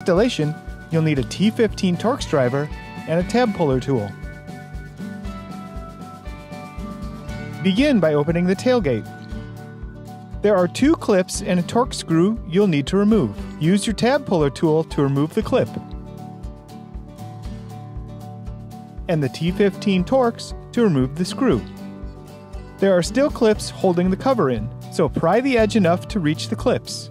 installation, you'll need a T15 Torx driver and a tab puller tool. Begin by opening the tailgate. There are 2 clips and a Torx screw you'll need to remove. Use your tab puller tool to remove the clip, and the T15 Torx to remove the screw. There are still clips holding the cover in, so pry the edge enough to reach the clips.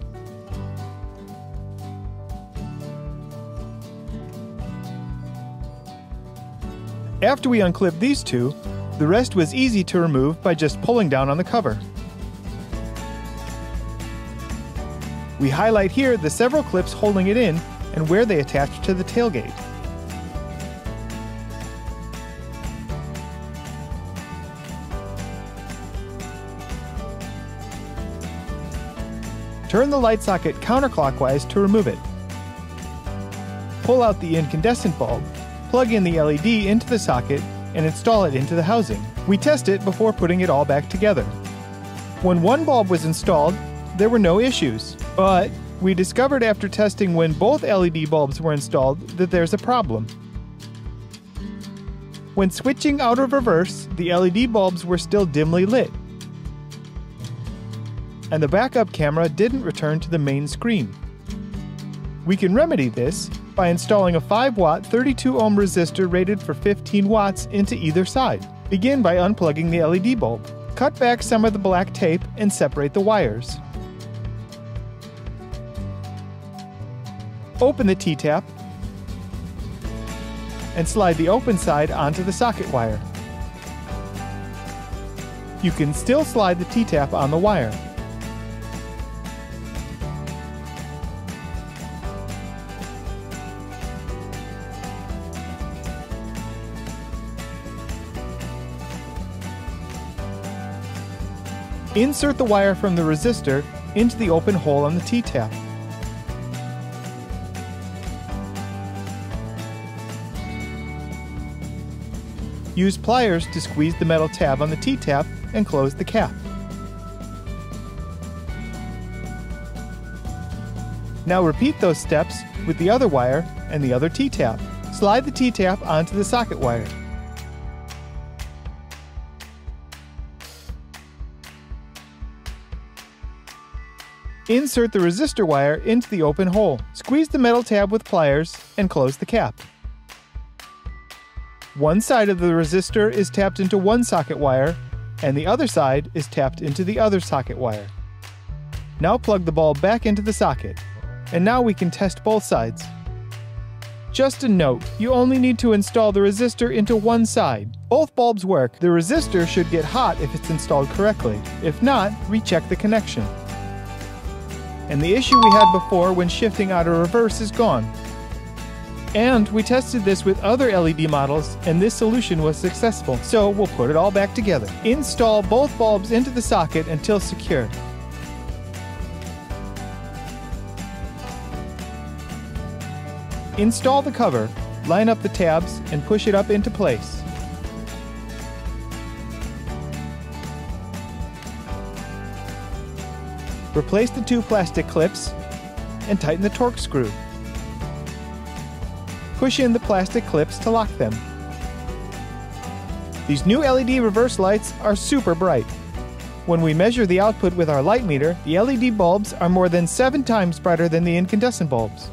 After we unclipped these 2, the rest was easy to remove by just pulling down on the cover. We highlight here the several clips holding it in and where they attach to the tailgate. Turn the light socket counterclockwise to remove it. Pull out the incandescent bulb, plug in the LED into the socket, and install it into the housing. We test it before putting it all back together. When one bulb was installed, there were no issues, but we discovered after testing when both LED bulbs were installed that there's a problem. When switching out of reverse, the LED bulbs were still dimly lit, and the backup camera didn't return to the main screen. We can remedy this by installing a 5-watt 32-ohm resistor rated for 15 watts into either side. Begin by unplugging the LED bulb. Cut back some of the black tape and separate the wires. Open the T-tap and slide the open side onto the socket wire. You can still slide the T-tap on the wire. Insert the wire from the resistor into the open hole on the T-tap. Use pliers to squeeze the metal tab on the T-tap and close the cap. Now repeat those steps with the other wire and the other T-tap. Slide the T-tap onto the socket wire. Insert the resistor wire into the open hole. Squeeze the metal tab with pliers and close the cap. One side of the resistor is tapped into one socket wire, and the other side is tapped into the other socket wire. Now plug the bulb back into the socket, and now we can test both sides. Just a note, you only need to install the resistor into one side. Both bulbs work. The resistor should get hot if it's installed correctly. If not, recheck the connection. And the issue we had before when shifting out of reverse is gone. And we tested this with other LED models, and this solution was successful, so we'll put it all back together. Install both bulbs into the socket until secure. Install the cover, line up the tabs, and push it up into place. Replace the 2 plastic clips and tighten the Torx screw. Push in the plastic clips to lock them. These new LED reverse lights are super bright. When we measure the output with our light meter, the LED bulbs are more than 7 times brighter than the incandescent bulbs.